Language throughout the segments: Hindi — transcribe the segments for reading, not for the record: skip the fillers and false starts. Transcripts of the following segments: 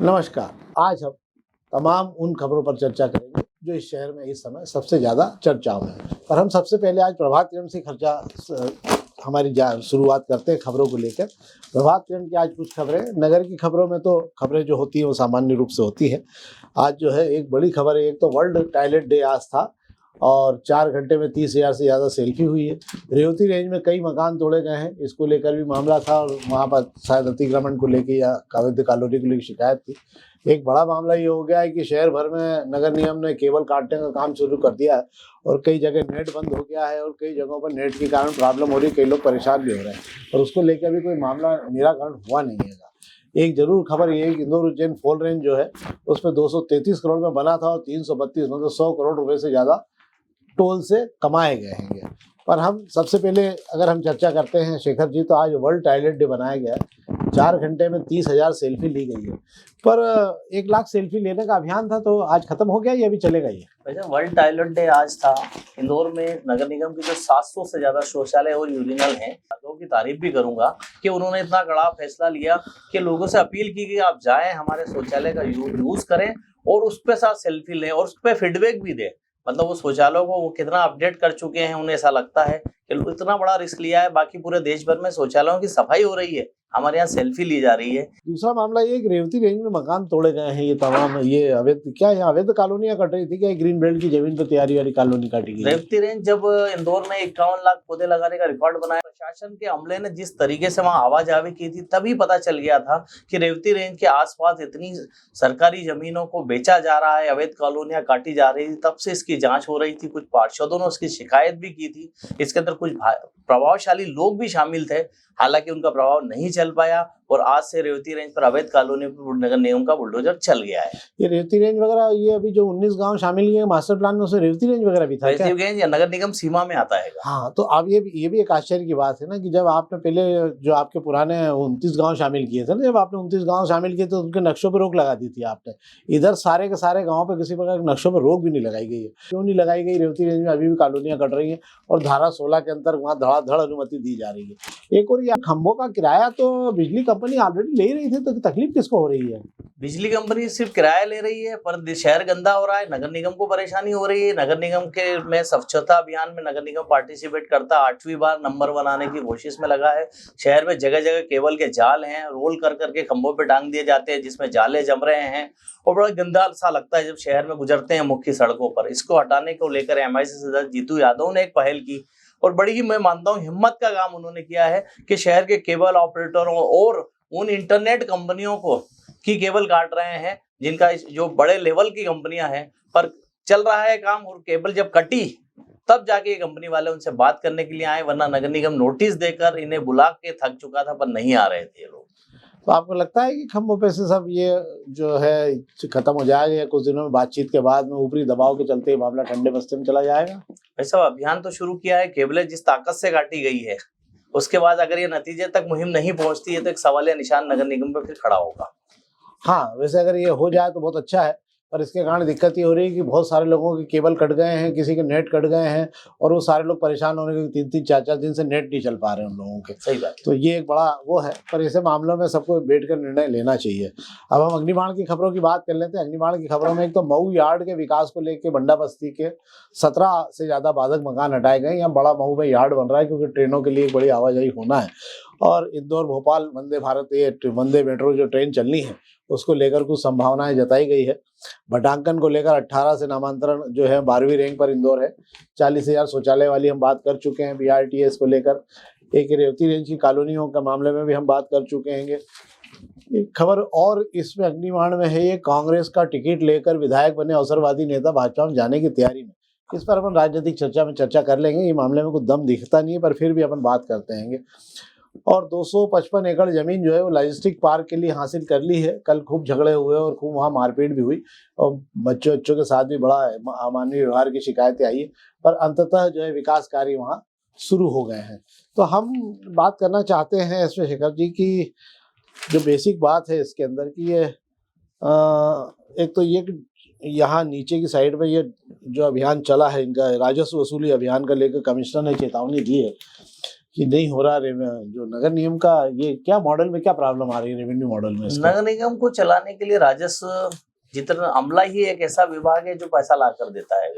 नमस्कार। आज हम तमाम उन खबरों पर चर्चा करेंगे जो इस शहर में इस समय सबसे ज़्यादा चर्चाओं में है। पर हम सबसे पहले आज प्रभात किरण से हमारी शुरुआत करते हैं खबरों को लेकर। प्रभात किरण की आज कुछ खबरें, नगर की खबरों में तो खबरें जो होती हैं वो सामान्य रूप से होती है। आज जो है एक बड़ी खबर है, एक तो वर्ल्ड टॉयलेट डे आज था और 4 घंटे में 30,000 से ज़्यादा सेल्फी हुई है। रेवती रेंज में कई मकान तोड़े गए हैं, इसको लेकर भी मामला था और वहाँ पर शायद अतिक्रमण को लेकर या अवैध कॉलोनी को लेकर शिकायत थी। एक बड़ा मामला ये हो गया है कि शहर भर में नगर निगम ने केबल काटने का काम शुरू कर दिया है और कई जगह नेट बंद हो गया है और कई जगहों पर नेट के कारण प्रॉब्लम हो रही है, कई लोग परेशान भी हो रहे हैं और उसको लेकर भी कोई मामला निराकरण हुआ नहीं है। एक जरूर खबर ये है कि इंदौर उज्जैन फोर लेन जो है उस पर 233 करोड़ में बना था और 332 मतलब 100 करोड़ रुपए से ज़्यादा टोल से कमाए गए हैं। पर हम सबसे पहले अगर हम चर्चा करते हैं शेखर जी, तो आज वर्ल्ड टॉयलेट डे बनाया गया है। 4 घंटे में 30,000 सेल्फी ली गई है, पर 1 लाख सेल्फी लेने का अभियान था तो आज खत्म हो गया, ये अभी चलेगा ये? वैसे वर्ल्ड टॉयलेट डे आज था। इंदौर में नगर निगम की जो 700 से ज्यादा शौचालय और यूरिनल हैं, लोगों की तारीफ भी करूंगा कि उन्होंने इतना कड़ा फैसला लिया कि लोगों से अपील की कि आप जाएं, हमारे शौचालय का यूज करें और उस पे साथ सेल्फी लें और उस पर फीडबैक भी दें। मतलब वो शौचालयों को वो कितना अपडेट कर चुके हैं, उन्हें ऐसा लगता है कि इतना बड़ा रिस्क लिया है। बाकी पूरे देश भर में शौचालयों की सफाई हो रही है, हमारे यहाँ सेल्फी ली जा रही है। दूसरा मामला ये कि रेवती रेंज में मकान तोड़े गए हैं, ये तमाम ये अवैध, क्या यहाँ अवैध कॉलोनियां कट रही थी क्या? ग्रीन बेल्ट की जमीन पर तैयारी वाली कॉलोनी काटी गई। रेवती रेंज जब इंदौर में 51 लाख पौधे लगाने का रिकॉर्ड बनाया, प्रशासन के अमले ने जिस तरीके से वहां आवाजावी की थी, तभी पता चल गया था कि रेवती रेंज के आसपास इतनी सरकारी जमीनों को बेचा जा रहा है, अवैध कॉलोनियां काटी जा रही थी। तब से इसकी जांच हो रही थी, कुछ पार्षदों ने उसकी शिकायत भी की थी। इसके अंदर कुछ प्रभावशाली लोग भी शामिल थे, हालांकि उनका प्रभाव नहीं चल पाया और आज से रेवती रेंज पर अवैध कॉलोनी पर नगर निगम का बुलडोजर चल गया है। ये रेवती रेंज वगैरह, ये अभी जो 19 गांव शामिल किए मास्टर प्लान में, उसमें रेवती रेंज वगैरह भी था क्या? रेवती रेंज या नगर निगम सीमा में आता है। हाँ, तो अब ये भी एक आश्चर्य की बात है ना कि जब आपने पहले जो आपके पुराने 29 गांव शामिल किए थे ना, जब आपने 29 गांव शामिल किए तो उनके नक्शों पर रोक लगा दी थी आपने। इधर सारे के सारे गाँव पे किसी प्रकार के नक्शों पर रोक भी नहीं लगाई गई है। क्यों नहीं लगाई गई? रेवती रेंज में अभी भी कॉलोनियां कट रही हैं और धारा 16 के अंतर वहाँ धड़ाधड़ अनुमति दी जा रही है। एक और ये खंभों का किराया तो बिजली कंपनी ऑलरेडी ले रही थी, तो तकलीफ किसको हो रही है? बिजली कंपनी सिर्फ किराया ले रही है, पर शहर गंदा हो रहा है, नगर निगम को परेशानी हो रही है। नगर निगम के में स्वच्छता अभियान में नगर निगम पार्टिसिपेट करता, 8वीं बार नंबर बनाने की कोशिश में लगा है। शहर में जगह जगह केबल के जाल हैं, रोल कर करके खंभों पे टांग दिए जाते हैं, जिसमें जाले जम रहे हैं और बड़ा गंदा सा लगता है जब शहर में गुजरते हैं मुख्य सड़कों पर। इसको हटाने को लेकर एमआईसी सदस्य जीतू यादव ने एक पहल की और बड़ी ही, मैं मानता हूँ, हिम्मत का काम उन्होंने किया है कि शहर के केबल ऑपरेटरों और उन इंटरनेट कंपनियों को की केबल काट रहे हैं, जिनका जो बड़े लेवल की कंपनियां हैं, पर चल रहा है काम। और केबल जब कटी तब जाके कंपनी वाले उनसे बात करने के लिए आए, वरना नगर निगम नोटिस देकर इन्हें बुला के थक चुका था, पर नहीं आ रहे थे लोग। तो आपको लगता है कि खंभों पे से सब ये जो है खत्म हो जाएगा या कुछ दिनों में बातचीत के बाद में ऊपरी दबाव के चलते मामला ठंडे बस्ते में चला जाएगा? ऐसा अभियान तो शुरू किया है, केबलें जिस ताकत से काटी गई है, उसके बाद अगर ये नतीजे तक मुहिम नहीं पहुंचती है तो एक सवालिया निशान नगर निगम पे फिर खड़ा होगा। हाँ, वैसे अगर ये हो जाए तो बहुत अच्छा है, पर इसके कारण दिक्कत ये हो रही है कि बहुत सारे लोगों के केबल कट गए हैं, किसी के नेट कट गए हैं और वो सारे लोग परेशान होने के 3-3 4-4 दिन से नेट नहीं चल पा रहे हैं उन लोगों के। सही बात। तो ये एक बड़ा वो है, पर ऐसे मामलों में सबको बैठकर निर्णय लेना चाहिए। अब हम अग्निबाण की खबरों की बात कर लेते हैं। अग्निबाण की खबरों में एक तो मऊ यार्ड के विकास को लेकर बंडा बस्ती के 17 से ज़्यादा बाधक मकान हटाए गए। यहाँ बड़ा मऊ में यार्ड बन रहा है क्योंकि ट्रेनों के लिए एक बड़ी आवाजाही होना है और इंदौर भोपाल वंदे मेट्रो जो ट्रेन चलनी है उसको लेकर कुछ संभावनाएं जताई गई है। भटांकन को लेकर 18 से नामांतरण जो है 12वीं रैंक पर इंदौर है। 40,000 शौचालय वाली हम बात कर चुके हैं BRTS को लेकर। एक रेवती रेंज की कॉलोनियों के मामले में भी हम बात कर चुके हैं। एक खबर और इसमें अग्निबाण में है, ये कांग्रेस का टिकट लेकर विधायक बने अवसरवादी नेता भाजपा में जाने की तैयारी में। इस पर अपन राजनीतिक चर्चा में चर्चा कर लेंगे। ये मामले में कुछ दम दिखता नहीं है, पर फिर भी अपन बात करते हैं। और 255 एकड़ जमीन जो है वो लॉजिस्टिक पार्क के लिए हासिल कर ली है। कल खूब झगड़े हुए और खूब वहाँ मारपीट भी हुई और बच्चों के साथ भी बड़ा अमानवीय व्यवहार की शिकायतें आई है, पर अंततः जो है विकास कार्य वहाँ शुरू हो गए हैं। तो हम बात करना चाहते हैं इसमें शेखर जी की जो बेसिक बात है इसके अंदर की ये एक तो ये कि यहाँ नीचे की साइड में ये जो अभियान चला है इनका राजस्व वसूली अभियान का लेकर कमिश्नर ने चेतावनी दी है कि नहीं हो रहा जो नगर निगम का ये क्या मॉडल में क्या प्रॉब्लम आ रही है रेवेन्यू मॉडल में इसका? नगर निगम को चलाने के लिए राजस्व जितना अमला ही एक ऐसा विभाग है जो पैसा ला कर देता है।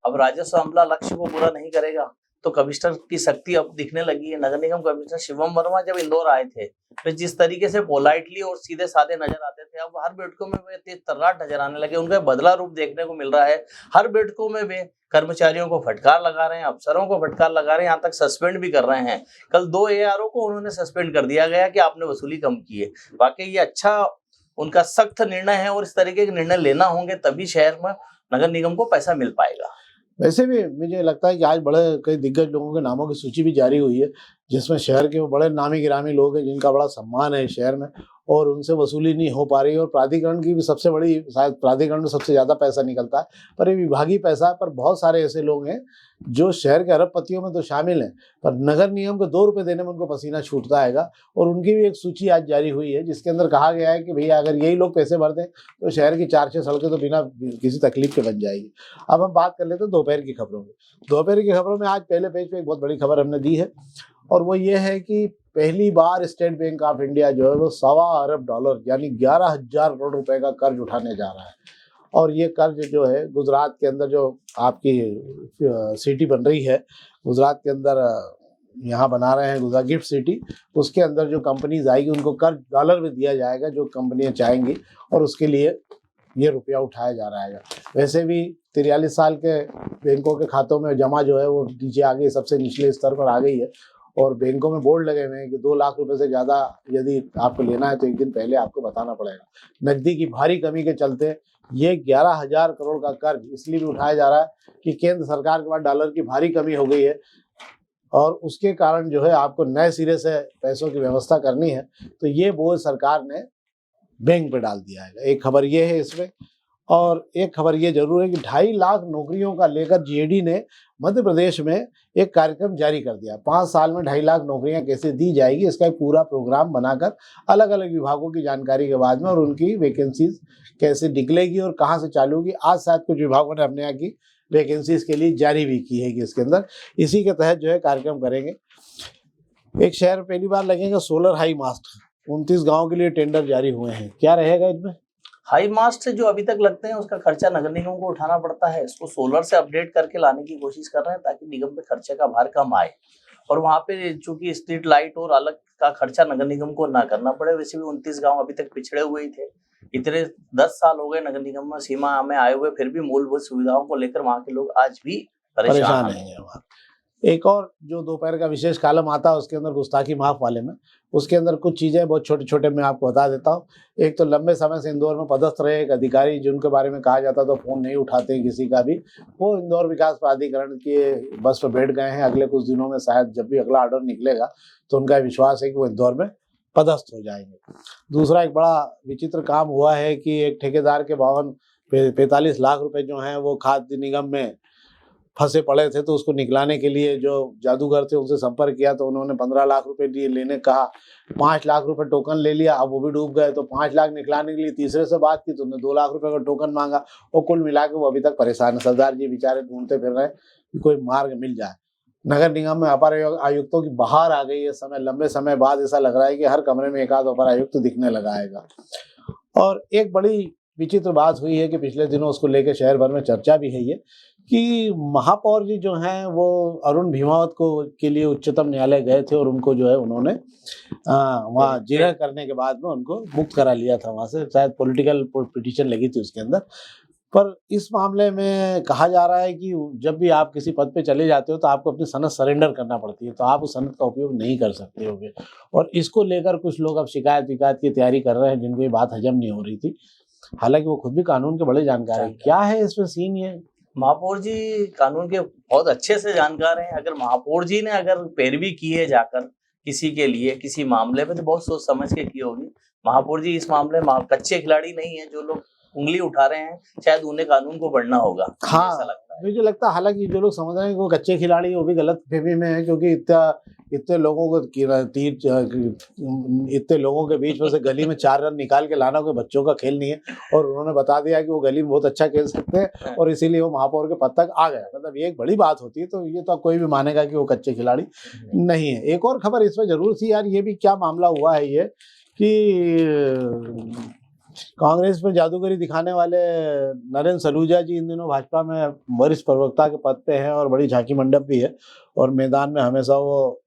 अब राजस्व अमला लक्ष्य को पूरा नहीं करेगा तो कमिश्नर की शक्ति अब दिखने लगी है। नगर निगम कमिश्नर शिवम वर्मा जब इंदौर आए थे तो जिस तरीके से पोलाइटली और सीधे साधे नजर आते थे, अब हर बैठकों में वे तेज तर्राट नजर आने लगे। उनका बदला रूप देखने को मिल रहा है। हर बैठकों में वे कर्मचारियों को फटकार लगा रहे हैं, अफसरों को फटकार लगा रहे हैं, यहाँ तक सस्पेंड भी कर रहे हैं। कल 2 ARO को उन्होंने सस्पेंड कर दिया गया कि आपने वसूली कम की है। वाकई ये अच्छा उनका सख्त निर्णय है और इस तरीके के निर्णय लेना होंगे तभी शहर में नगर निगम को पैसा मिल पाएगा। वैसे भी मुझे लगता है कि आज बड़े कई दिग्गज लोगों के नामों की सूची भी जारी हुई है, जिसमें शहर के वो बड़े नामी गिरामी लोग हैं जिनका बड़ा सम्मान है शहर में, और उनसे वसूली नहीं हो पा रही है। और प्राधिकरण की भी सबसे बड़ी, शायद प्राधिकरण में सबसे ज़्यादा पैसा निकलता है, पर ये विभागीय पैसा है। पर बहुत सारे ऐसे लोग हैं जो शहर के अरबपतियों में तो शामिल हैं, पर नगर निगम को 2 रुपये देने में उनको पसीना छूटता है। और उनकी भी एक सूची आज जारी हुई है जिसके अंदर कहा गया है कि भैया अगर यही लोग पैसे भर दें तो शहर की 4-6 सड़कें तो बिना किसी तकलीफ के बन जाएगी। अब हम बात कर लेते हैं दोपहर की खबरों में। दोपहर की खबरों में आज पहले पेज पे एक बहुत बड़ी खबर हमने दी है, और वो ये है कि पहली बार स्टेट बैंक ऑफ इंडिया जो है वो $1.25 अरब यानी 11,000 करोड़ रुपए का कर्ज उठाने जा रहा है। और ये कर्ज जो है गुजरात के अंदर जो आपकी सिटी बन रही है, गुजरात के अंदर यहाँ बना रहे हैं गुजरात गिफ्ट सिटी, उसके अंदर जो कंपनीज आएगी उनको कर्ज डॉलर में दिया जाएगा जो कंपनियाँ चाहेंगी, और उसके लिए ये रुपया उठाया जा रहा है। वैसे भी 43 साल के बैंकों के खातों में जमा जो है वो नीचे आ गई, सबसे निचले स्तर पर आ गई है। और बैंकों में बोर्ड लगे हुए हैं कि 2 लाख रुपए से ज़्यादा यदि आपको लेना है तो एक दिन पहले आपको बताना पड़ेगा। नकदी की भारी कमी के चलते ये 11,000 करोड़ का कर्ज इसलिए भी उठाया जा रहा है कि केंद्र सरकार के पास डॉलर की भारी कमी हो गई है, और उसके कारण जो है आपको नए सिरे से पैसों की व्यवस्था करनी है, तो ये बोझ सरकार ने बैंक पे डाल दिया है। एक खबर ये है इसमें, और एक खबर ये जरूर है कि 2.5 लाख नौकरियों का लेकर GAD ने मध्य प्रदेश में एक कार्यक्रम जारी कर दिया। 5 साल में 2.5 लाख नौकरियां कैसे दी जाएगी, इसका एक पूरा प्रोग्राम बनाकर अलग अलग विभागों की जानकारी के बाद में, और उनकी वैकेंसीज कैसे निकलेगी और कहाँ से चालू होगी। आज शायद कुछ विभागों ने अपने यहाँ की वैकेंसीज के लिए जारी भी की है कि इसके अंदर इसी के तहत जो है कार्यक्रम करेंगे। एक शहर पहली बार लगेगा सोलर हाई मास्ट, 29 गाँव के लिए टेंडर जारी हुए हैं। क्या रहेगा इसमें? हाई मास्ट जो अभी तक लगते हैं उसका खर्चा नगर निगम को उठाना पड़ता है। इसको सोलर से अपडेट करके लाने की कोशिश कर रहे हैं ताकि निगम पे खर्चे का भार कम आए, और वहाँ पे चूंकि स्ट्रीट लाइट और अलग का खर्चा नगर निगम को ना करना पड़े। वैसे भी 29 गांव अभी तक पिछड़े हुए ही थे। इतने 10 साल हो गए नगर निगम में सीमा में आए हुए, फिर भी मूलभूत सुविधाओं को लेकर वहाँ के लोग आज भी परेशान है। एक और जो दोपहर का विशेष कॉलम आता है उसके अंदर गुस्ताखी माफ वाले में, उसके अंदर कुछ चीज़ें बहुत छोटे छोटे मैं आपको बता देता हूँ। एक तो लंबे समय से इंदौर में पदस्थ रहे एक अधिकारी जिनके बारे में कहा जाता तो फ़ोन नहीं उठाते किसी का भी, वो इंदौर विकास प्राधिकरण के बस पर बैठ गए हैं। अगले कुछ दिनों में शायद जब भी अगला ऑर्डर निकलेगा तो उनका विश्वास है कि वो इंदौर में पदस्थ हो जाएंगे। दूसरा एक बड़ा विचित्र काम हुआ है कि एक ठेकेदार के 45 लाख रुपए जो हैं वो खाद्य निगम में फंसे पड़े थे, तो उसको निकलाने के लिए जो जादूगर थे उनसे संपर्क किया तो उन्होंने 15 लाख रुपए दिए, लेने कहा 5 लाख रुपए टोकन ले लिया। अब वो भी डूब गए, तो 5 लाख निकलाने के लिए तीसरे से बात की तो उन्होंने 2 लाख रुपए का टोकन मांगा, और कुल मिला के वो अभी तक परेशान है। सरदार जी बेचारे ढूंढते फिर रहे हैं कि कोई मार्ग मिल जाए। नगर निगम में अपर आयुक्तों की बहार आ गई है। समय लंबे समय बाद ऐसा लग रहा है कि हर कमरे में एक आध अपर आयुक्त दिखने लगा है। और एक बड़ी विचित्र बात हुई है कि पिछले दिनों उसको लेकर शहर भर में चर्चा भी है ये कि महापौर जी जो हैं वो अरुण भीमावत को के लिए उच्चतम न्यायालय गए थे, और उनको जो है उन्होंने वहाँ जिरह करने के बाद में उनको मुक्त करा लिया था वहाँ से। शायद पॉलिटिकल पिटीशन लगी थी उसके अंदर। पर इस मामले में कहा जा रहा है कि जब भी आप किसी पद पे चले जाते हो तो आपको अपनी सनद सरेंडर करना पड़ती है, तो आप उस सनद का उपयोग नहीं कर सकते होगे। और इसको लेकर कुछ लोग अब शिकायत की तैयारी कर रहे हैं जिनको ये बात हजम नहीं हो रही थी। हालांकि वो खुद भी कानून के बड़े जानकार हैं। क्या है इसमें सीन? ये महापौर जी कानून के बहुत अच्छे से जानकार हैं। अगर महापौर जी ने अगर पैरवी की है जाकर किसी के लिए किसी मामले में तो बहुत सोच समझ के की होगी। महापौर जी इस मामले में कच्चे खिलाड़ी नहीं है। जो लोग उंगली उठा रहे हैं शायद उन्हें कानून को पढ़ना होगा। हाँ, मुझे लगता है हालांकि जो लोग समझ रहे हैं कि वो कच्चे खिलाड़ी वो भी गलत फहमी में है, क्योंकि इतना इतने लोगों को इतने लोगों के बीच में से गली में 4 रन निकाल के लाना कोई बच्चों का खेल नहीं है। और उन्होंने बता दिया कि वो गली में बहुत अच्छा खेल सकते हैं और इसीलिए वो महापौर के पद तक आ गया। मतलब ये एक बड़ी बात होती है। तो ये तो कोई भी मानेगा कि वो कच्चे खिलाड़ी नहीं है। एक और खबर इसमें जरूर थी यार, ये भी क्या मामला हुआ है ये कि कांग्रेस में जादूगरी दिखाने वाले नरेंद्र सलूजा जी इन दिनों भाजपा में वरिष्ठ प्रवक्ता के पद पे हैं और बड़ी झांकी मंडप भी है और मैदान में हमेशा वो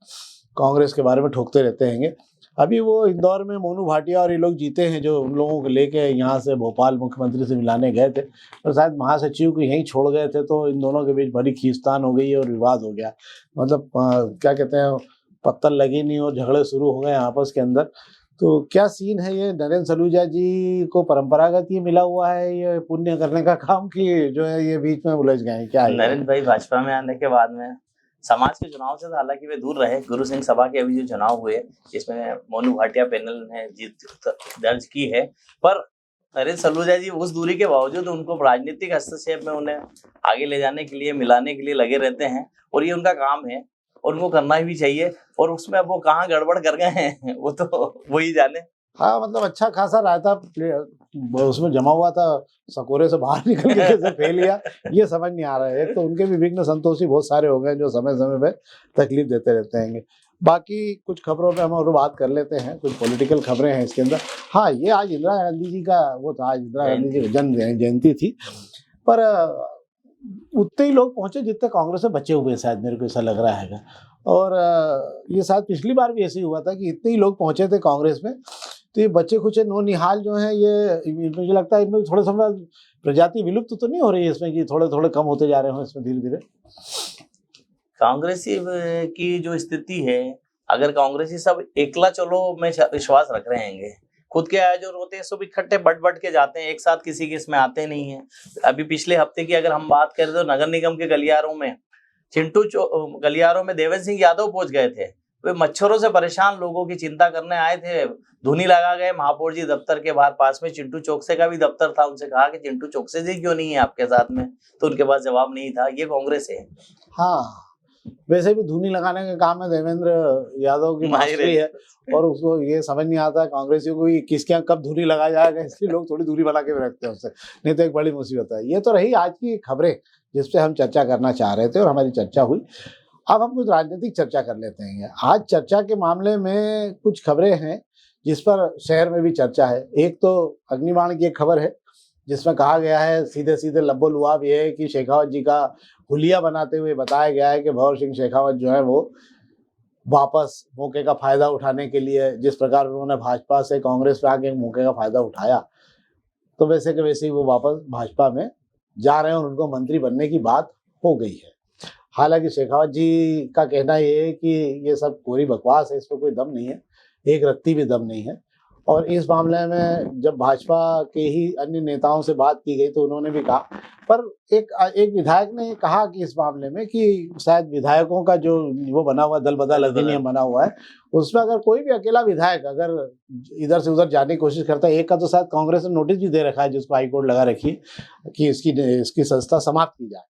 कांग्रेस के बारे में ठोकते रहते हैंगे। अभी वो इंदौर में मोनू भाटिया और ये लोग जीते हैं जो उन लोगों को लेके यहाँ से भोपाल मुख्यमंत्री से मिलाने गए थे और शायद महासचिव को यहीं छोड़ गए थे। तो इन दोनों के बीच बड़ी खींचतान हो गई और विवाद हो गया। मतलब क्या कहते हैं, पत्तल लगी नहीं और झगड़े शुरू हो गए आपस के अंदर। तो क्या सीन है ये, नरेंद्र सलूजा जी को परंपरागत ये मिला हुआ है ये पुण्य करने का काम कि जो है ये बीच में उलझ गए हैं, क्या है? नरेंद्र भाई भाजपा में आने के बाद में समाज के चुनाव से तो हालांकि वे दूर रहे। गुरु सिंह सभा के अभी जो चुनाव हुए जिसमें मोनू भाटिया पैनल ने जीत दर्ज की है, पर नरेंद्र सलूजा जी उस दूरी के बावजूद उनको राजनीतिक हस्तक्षेप में उन्हें आगे ले जाने के लिए, मिलाने के लिए लगे रहते हैं और ये उनका काम है और उनको करना भी चाहिए। और उसमें अब वो कहाँ गड़बड़ कर गए हैं वो तो वही जाने। हाँ, मतलब अच्छा खासा रायता उसमें जमा हुआ था, सकोरे से बाहर निकल के कैसे फैल गया ये समझ नहीं आ रहा है। एक तो उनके भी विघ्न संतोषी बहुत सारे हो गए जो समय समय पे तकलीफ देते रहते हैं। बाकी कुछ खबरों पे हम और बात कर लेते हैं, कुछ पॉलिटिकल खबरें हैं इसके अंदर। हाँ, ये आज इंदिरा गांधी जी का वो था, आज इंदिरा गांधी जी की जन्म जयंती थी, पर उतने ही लोग पहुंचे जितने कांग्रेस से बचे हुए, शायद मेरे को ऐसा लग रहा है। और ये शायद पिछली बार भी ऐसे ही हुआ था कि इतने ही लोग पहुंचे थे कांग्रेस में। तो ये बच्चे खुचे नौनिहाल जो हैं ये मुझे लगता है इनमें थोड़े समय प्रजाति विलुप्त तो नहीं हो रही है इसमें कि थोड़े थोड़े कम होते जा रहे हो इसमें धीरे धीरे? कांग्रेसी की जो स्थिति है, अगर कांग्रेसी सब एकला चलो में विश्वास रख रहे हैं, खुद के आयोजन होते हैं सब इकट्ठे बट के जाते हैं, एक साथ किसी के इसमें आते नहीं है। अभी पिछले हफ्ते की अगर हम बात करें तो नगर निगम के गलियारों में गलियारों में देवेंद्र सिंह यादव पहुंच गए थे। वे मच्छरों से परेशान लोगों की चिंता करने आए थे, धुनी लगा गए महापौर जी दफ्तर के बाहर। पास में चिंटू चौकसे का भी दफ्तर था, उनसे कहा कि चिंटू चौकसे जी क्यों नहीं है आपके साथ में, तो उनके पास जवाब नहीं था। ये कांग्रेस है। हाँ, वैसे भी धुनी लगाने का काम है देवेंद्र यादव की मास्टरी है और उसको ये समझ नहीं आता है कांग्रेसियों को किसके यहाँ कब धुनी लगाया जाएगा, इसलिए लोग थोड़ी दूरी बना के रखते हैं उससे, नहीं तो एक बड़ी मुसीबत है। ये तो रही आज की खबरें जिस पे हम चर्चा करना चाह रहे थे और हमारी चर्चा हुई। अब हम कुछ राजनीतिक चर्चा कर लेते हैं। आज चर्चा के मामले में कुछ खबरें हैं जिस पर शहर में भी चर्चा है। एक तो अग्निबाण की एक खबर है जिसमें कहा गया है, सीधे सीधे लब्बो लुआब ये है कि शेखावत जी का हुलिया बनाते हुए बताया गया है कि भंवर सिंह शेखावत जो है वो वापस मौके का फायदा उठाने के लिए, जिस प्रकार उन्होंने भाजपा से कांग्रेस में आके मौके का फायदा उठाया, तो वैसे के वैसे ही वो वापस भाजपा में जा रहे हैं और उनको मंत्री बनने की बात हो गई है। हालांकि शेखावत जी का कहना ये है कि ये सब कोरी बकवास है, इसमें कोई दम नहीं है, एक रत्ती भी दम नहीं है। और इस मामले में जब भाजपा के ही अन्य नेताओं से बात की गई तो उन्होंने भी कहा, पर एक विधायक ने कहा कि इस मामले में कि शायद विधायकों का जो वो बना हुआ दल बदल अधिनियम बना हुआ है, उसमें अगर कोई भी अकेला विधायक अगर इधर से उधर जाने की कोशिश करता है, एक का तो शायद कांग्रेस ने नोटिस भी दे रखा है जिसको हाईकोर्ट लगा रखी कि इसकी संस्था समाप्त की जाए।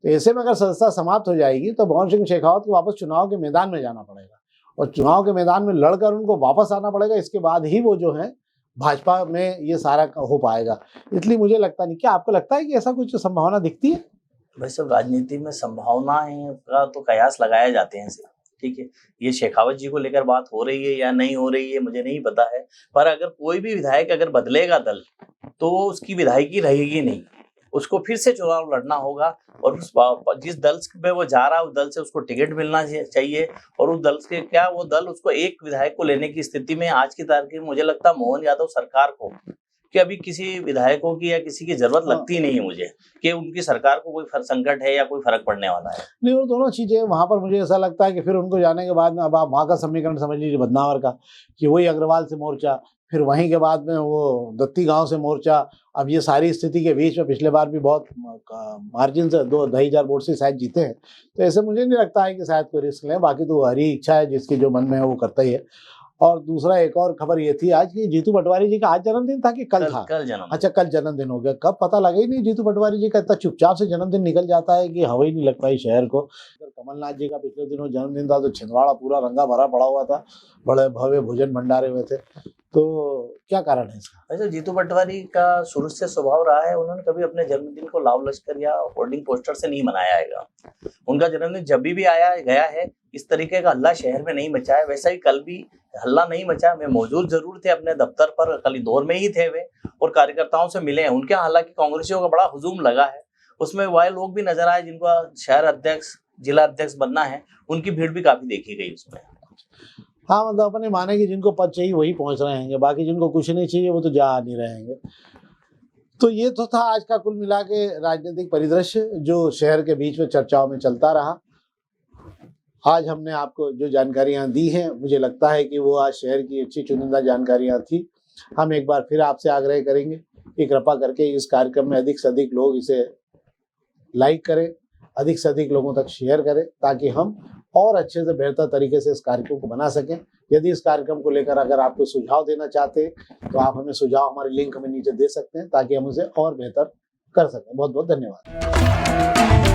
तो ऐसे में अगर संस्था समाप्त हो जाएगी तो भंवर सिंह शेखावत को वापस चुनाव के मैदान में जाना पड़ेगा और चुनाव के मैदान में लड़कर उनको वापस आना पड़ेगा। इसके बाद ही वो जो है भाजपा में ये सारा हो पाएगा। इसलिए मुझे लगता नहीं, क्या आपको लगता है कि ऐसा कुछ संभावना दिखती है? वैसे राजनीति में संभावनाएं का तो कयास लगाए जाते हैं सिर्फ, ठीक है। ये शेखावत जी को लेकर बात हो रही है या नहीं हो रही है मुझे नहीं पता है, पर अगर कोई भी विधायक अगर बदलेगा दल तो उसकी विधायकी रहेगी नहीं, उसको फिर से चुनाव लड़ना होगा और जिस दल में वो जा रहा है उस दल से उसको टिकट मिलना चाहिए। और उस दल से क्या वो दल उसको एक विधायक को लेने की स्थिति में आज की तारीख में मुझे लगता है मोहन यादव सरकार को कि अभी किसी विधायकों की या किसी की जरूरत लगती नहीं है मुझे कि उनकी सरकार को कोई संकट है या कोई फर्क पड़ने वाला है। नहीं, वो दोनों चीजें वहां पर मुझे ऐसा लगता है कि फिर उनको जाने के बाद में अब आप वहां का समीकरण समझ लीजिए बदनावर का, कि वही अग्रवाल से मोर्चा, फिर वहीं के बाद में वो दत्ती गांव से मोर्चा। अब ये सारी स्थिति के बीच में पिछले बार भी बहुत मार्जिन से 2-2,500 वोट से शायद जीते हैं, तो ऐसे मुझे नहीं लगता है कि शायद कोई रिस्क लें। बाकी तो हरी इच्छा है जिसकी जो मन में है वो करता ही है। और दूसरा एक और खबर ये थी आज की, जीतू पटवारी जी का आज जन्मदिन था कि कल था? कल जन्म। अच्छा, कल जन्मदिन हो गया। कब पता लगा ही नहीं जीतू पटवारी जी का, इतना चुपचाप से जन्मदिन निकल जाता है कि हवा ही नहीं लग पाई शहर को। कमलनाथ जी का पिछले दिनों जन्मदिन था तो छिंदवाड़ा पूरा रंगा भरा पड़ा हुआ था, बड़े भव्य भोजन भंडारे हुए थे। तो क्या कारण है इसका? वैसे जीतू पटवारी का शुरू से स्वभाव रहा है, उन्होंने कभी अपने जन्मदिन को लाव लश्कर या होर्डिंग पोस्टर से नहीं मनाया है। उनका जन्मदिन जब भी आया गया है, इस तरीके का हल्ला शहर में नहीं मचा है। वैसा ही कल भी हल्ला नहीं मचा। मैं मौजूद जरूर थे अपने दफ्तर पर, कल इंदौर में ही थे वे, और कार्यकर्ताओं से मिले हैं। उनके हालांकि कांग्रेसियों का बड़ा हुजूम लगा है, उसमें वह लोग भी नजर आए जिनको शहर अध्यक्ष, जिला अध्यक्ष बनना है, उनकी भीड़ भी काफी देखी गई उसमें। हाँ, मतलब अपने माने कि जिनको पद चाहिए वही पहुंच रहे हैं, बाकी जिनको कुछ नहीं चाहिए वो तो जा नहीं रहेंगे। तो ये तो था आज का कुल मिला के राजनीतिक परिदृश्य जो शहर के बीच में चर्चाओं में चलता रहा। आज हमने आपको जो जानकारियां दी हैं, मुझे लगता है कि वो आज शहर की अच्छी चुनिंदा जानकारियां थी। हम एक बार फिर आपसे आग्रह करेंगे कि कृपा करके इस कार्यक्रम में अधिक से अधिक लोग इसे लाइक करें, अधिक से अधिक लोगों तक शेयर करें, ताकि हम और अच्छे से बेहतर तरीके से इस कार्यक्रम को बना सकें। यदि इस कार्यक्रम को लेकर अगर आप कोई सुझाव देना चाहते हैं तो आप हमें सुझाव हमारे लिंक में नीचे दे सकते हैं, ताकि हम उसे और बेहतर कर सकें। बहुत बहुत धन्यवाद।